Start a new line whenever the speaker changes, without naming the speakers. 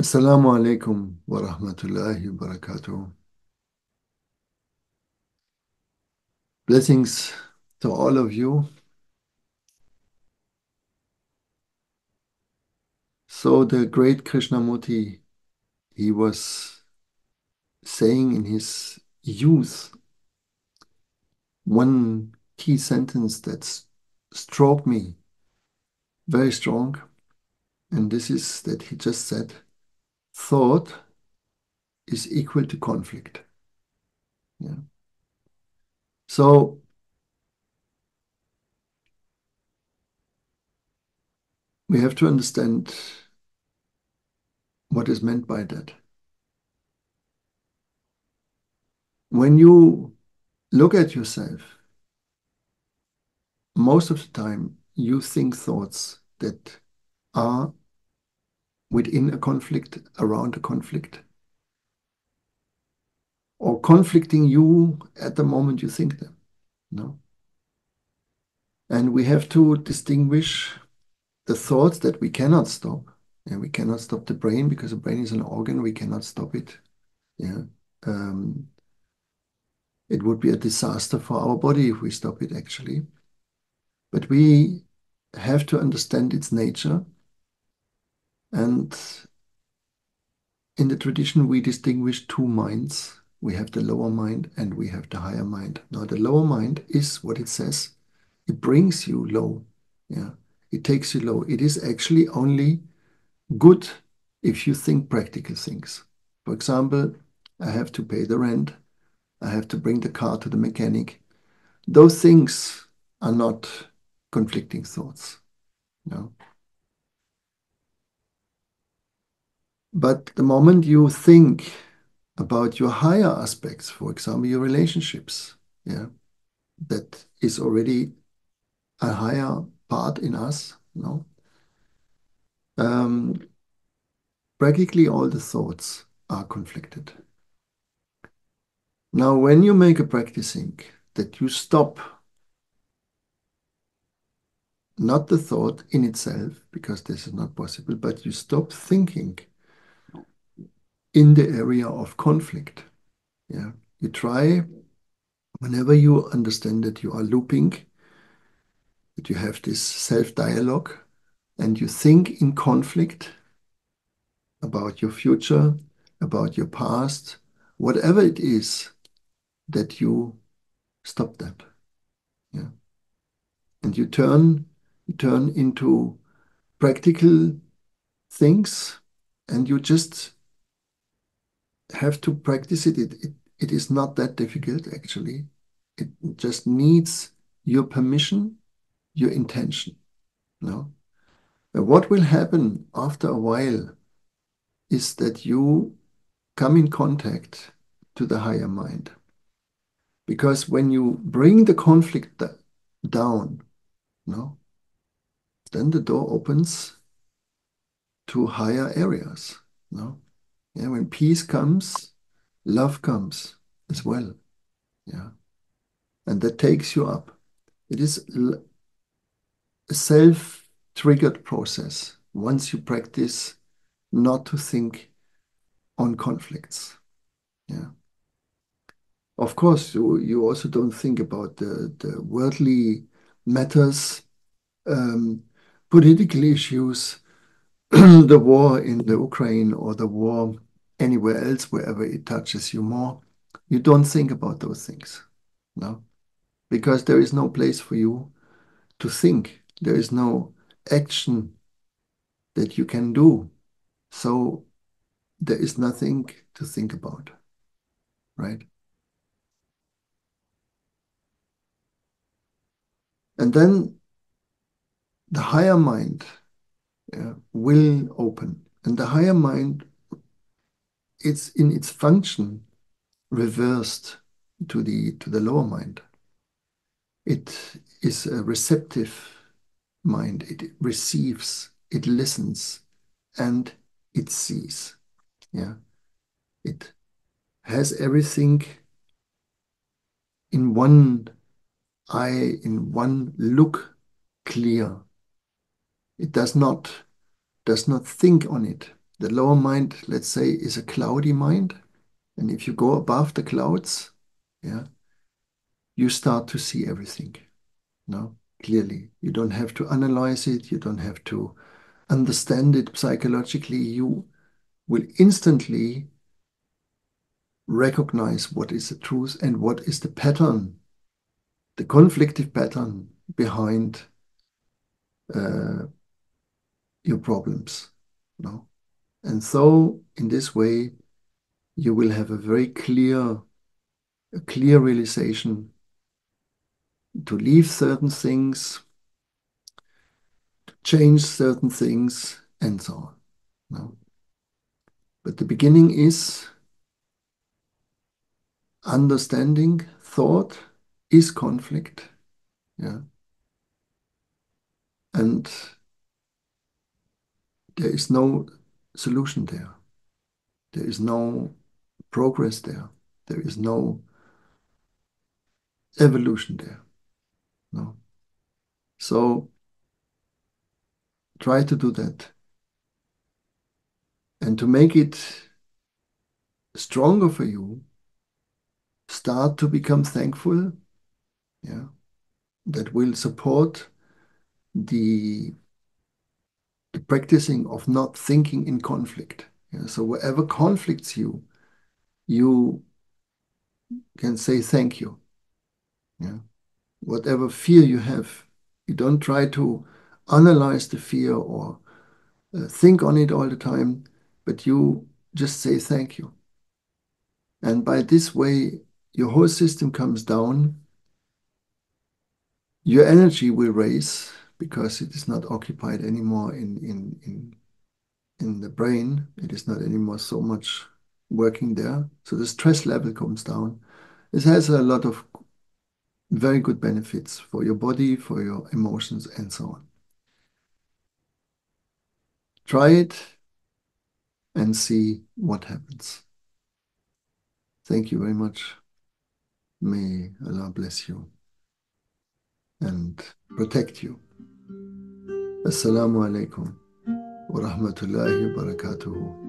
Assalamu alaikum wa rahmatullahi wa barakatuh. Blessings to all of you. So the great Krishnamurti, he was saying in his youth one key sentence that struck me very strong. And this is that he just said, thought is equal to conflict. Yeah. So we have to understand what is meant by that. When you look at yourself, most of the time you think thoughts that are within a conflict, around a conflict, or conflicting you at the moment you think them. No? And we have to distinguish the thoughts that we cannot stop. And we cannot stop the brain because the brain is an organ, we cannot stop it. Yeah. Um, it would be a disaster for our body if we stop it actually. But we have to understand its nature. And in the tradition, we distinguish two minds. We have the lower mind and we have the higher mind. Now, the lower mind is what it says. It brings you low. Yeah, it takes you low. It is actually only good if you think practical things. For example, I have to pay the rent. I have to bring the car to the mechanic. Those things are not conflicting thoughts. No. But the moment you think about your higher aspects, for example, your relationships, yeah, that is already a higher part in us, no? Um, Practically all the thoughts are conflicted. Now, when you make a practicing that you stop not the thought in itself, because this is not possible, but you stop thinking in the area of conflict. Yeah, you try whenever you understand that you are looping, that you have this self-dialogue, and you think in conflict about your future, about your past, whatever it is, that you stop that. Yeah. And you turn into practical things and you just have to practice it. It is not that difficult actually. It just needs your permission, your intention. No? But what will happen after a while is that you come in contact to the higher mind. Because when you bring the conflict down, no, then the door opens to higher areas. No? Yeah, when peace comes, love comes as well. Yeah. And that takes you up. It is a self-triggered process once you practice not to think on conflicts. Yeah. Of course, you also don't think about the worldly matters, um, political issues, the war in the Ukraine or the war anywhere else, wherever it touches you more. You don't think about those things, no, because there is no place for you to think. There is no action that you can do. So there is nothing to think about, right? And then the higher mind will open. And the higher mind, it's in its function reversed to the lower mind. It is a receptive mind. It receives, it listens, and it sees. Yeah, it has everything in one eye, in one look, clear. It does not think on it. The lower mind, let's say, is a cloudy mind. And if you go above the clouds, yeah, you start to see everything, no, clearly. You don't have to analyze it. You don't have to understand it psychologically. You will instantly recognize what is the truth and what is the pattern, the conflictive pattern behind uh, your problems, no? And so in this way, you will have a clear realization to leave certain things, to change certain things, and so on. No? But the beginning is understanding thought is conflict. Yeah. And there is no solution there. There is no progress there. There is no evolution there. No. So try to do that. And to make it stronger for you, start to become thankful. Yeah. That will support the, the practicing of not thinking in conflict. Yeah. So whatever conflicts you, you can say thank you. Yeah. Whatever fear you have, you don't try to analyze the fear or think on it all the time, but you just say thank you. And by this way, your whole system comes down. Your energy will raise because it is not occupied anymore in the brain. It is not anymore so much working there. So the stress level comes down. This has a lot of very good benefits for your body, for your emotions, and so on. Try it and see what happens. Thank you very much. May Allah bless you and protect you. Assalamu alaikum wa rahmatullahi wa barakatuhu.